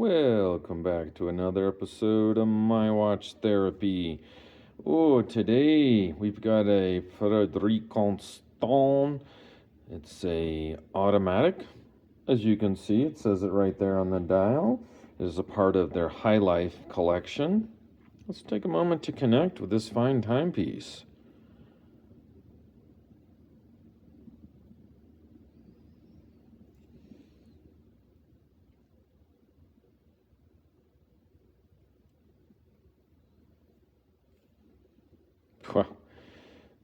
Welcome back to another episode of My Watch Therapy. Oh, today we've got a Frederique Constant. It's a automatic. As you can see, it says it right there on the dial. It is a part of their Highlife collection. Let's take a moment to connect with this fine timepiece. Well,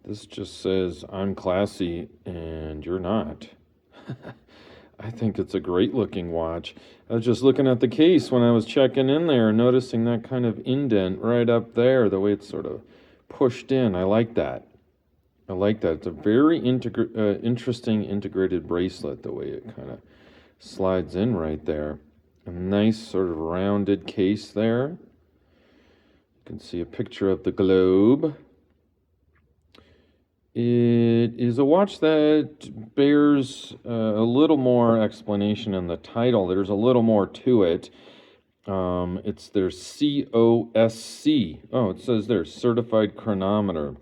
this just says, I'm classy and you're not. I think it's a great looking watch. I was just looking at the case when I was checking in there, noticing that kind of indent right up there, the way it's sort of pushed in. I like that. It's a very interesting integrated bracelet, the way it kind of slides in right there. A nice sort of rounded case there. You can see a picture of the globe. It is a watch that bears a little more explanation in the title. There's a little more to it. It's their COSC. Oh, it says there, Certified Chronometer.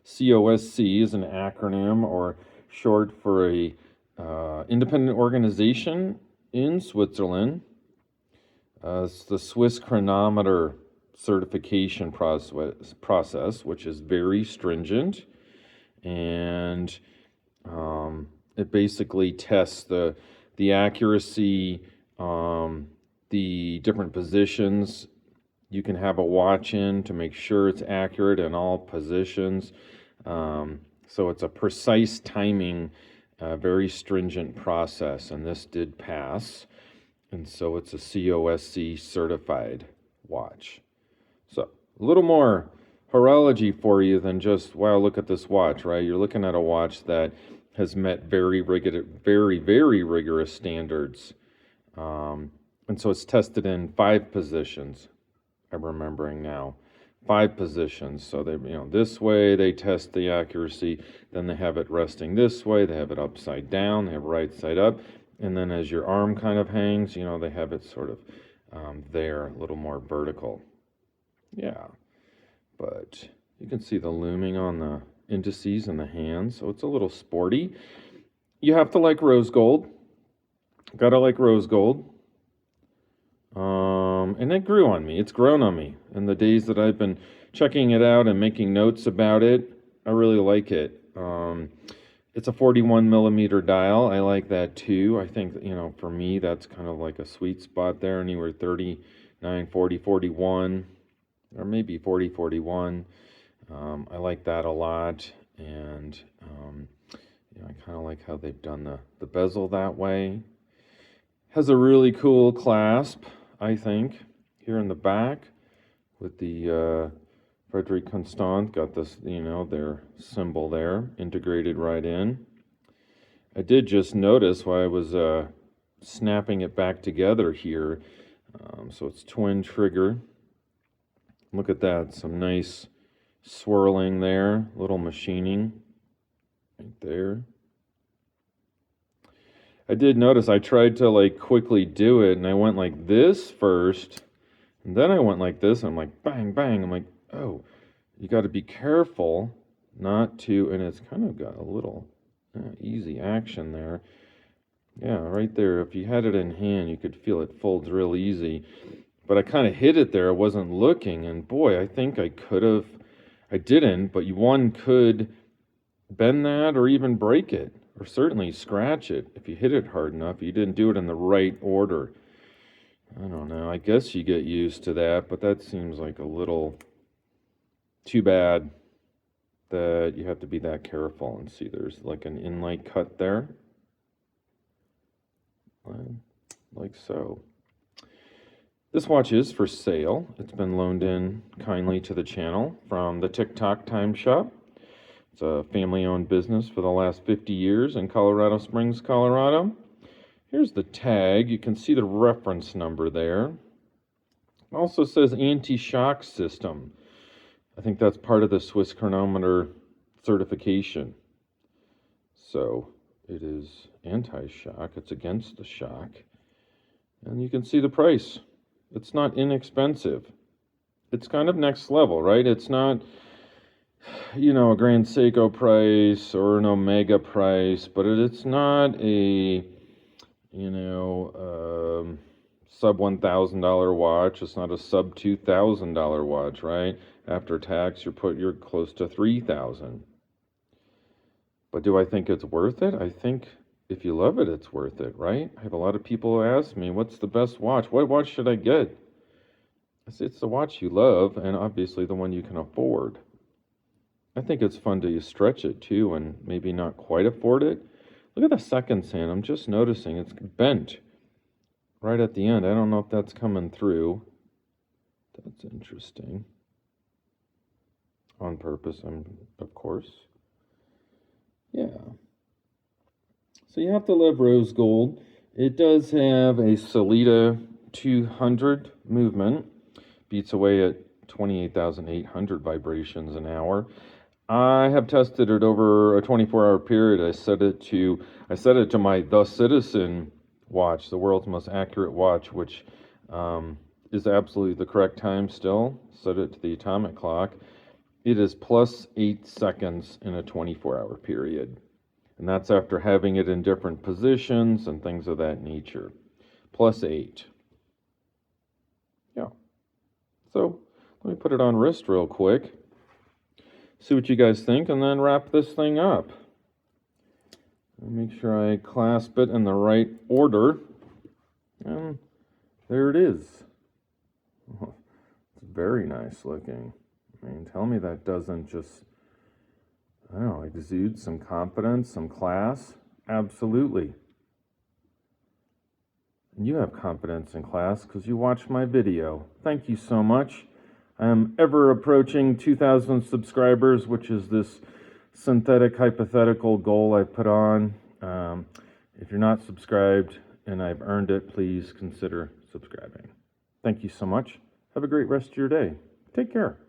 COSC is an acronym or short for a independent organization in Switzerland. It's the Swiss Chronometer certification process, which is very stringent, and it basically tests the accuracy, the different positions you can have a watch in to make sure it's accurate in all positions. So it's a precise timing, very stringent process, and this did pass, and so it's a COSC certified watch. So a little more horology for you than just, wow, look at this watch, right? You're looking at a watch that has met very rigorous standards. And so it's tested in 5 positions. I'm remembering now. 5 positions. So they, this way they test the accuracy. Then they have it resting this way. They have it upside down. They have right side up. And then as your arm kind of hangs, they have it sort of there, a little more vertical. Yeah, but you can see the looming on the indices and the hands, so it's a little sporty. You have to like rose gold. Gotta like rose gold. And it grew on me. It's grown on me. In the days that I've been checking it out and making notes about it, I really like it. It's a 41 millimeter dial. I like that too. I think, for me, that's kind of like a sweet spot there, anywhere 39, 40, 41. Or maybe 40, 41. I like that a lot, and I kind of like how they've done the bezel that way. Has a really cool clasp, I think, here in the back with the Frederique Constant. Got this, their symbol there integrated right in. I did just notice while I was snapping it back together here. So it's twin trigger. Look at that, some nice swirling there, little machining right there. I did notice I tried to quickly do it, and I went like this first, and then I went like this, and I'm like bang, bang. I'm like, oh, you got to be careful not to, and it's kind of got a little easy action there. Yeah, right there, if you had it in hand, you could feel it folds real easy. But I kind of hit it there. I wasn't looking. And boy, I think I could have. I didn't, but one could bend that or even break it, or certainly scratch it if you hit it hard enough. You didn't do it in the right order. I don't know. I guess you get used to that, but that seems like a little too bad that you have to be that careful. And see, there's like an inlay cut there. Like so. This watch is for sale. It's been loaned in kindly to the channel from the Tick Tock Time Shop. It's a family-owned business for the last 50 years in Colorado Springs, Colorado. Here's the tag. You can see the reference number there. It also says anti-shock system. I think that's part of the Swiss Chronometer certification. So it is anti-shock. It's against the shock. And you can see the price. It's not inexpensive. It's kind of next level, right? It's not, a Grand Seiko price or an Omega price, but it's not a, sub $1,000 watch. It's not a sub $2,000 watch, right? After tax, you're close to $3,000. But do I think it's worth it? I think if you love it, it's worth it, right? I have a lot of people ask me, what's the best watch? What watch should I get? I say it's the watch you love, and obviously the one you can afford. I think it's fun to stretch it too and maybe not quite afford it. Look at the seconds hand. I'm just noticing it's bent right at the end. I don't know if that's coming through. That's interesting. On purpose, of course. Yeah. So you have to love rose gold. It does have a Solita 200 movement. Beats away at 28,800 vibrations an hour. I have tested it over a 24-hour period. I set it to my The Citizen watch, the world's most accurate watch, which is absolutely the correct time still. Set it to the atomic clock. It is plus 8 seconds in a 24-hour period. And that's after having it in different positions and things of that nature. Plus 8. Yeah. So let me put it on wrist real quick. See what you guys think, and then wrap this thing up. Make sure I clasp it in the right order. And there it is. Oh, it's very nice looking. I mean, tell me that doesn't just, I don't know, exude some confidence, some class. Absolutely. And you have confidence in class because you watched my video. Thank you so much. I am ever approaching 2,000 subscribers, which is this synthetic hypothetical goal I put on. If you're not subscribed and I've earned it, please consider subscribing. Thank you so much. Have a great rest of your day. Take care.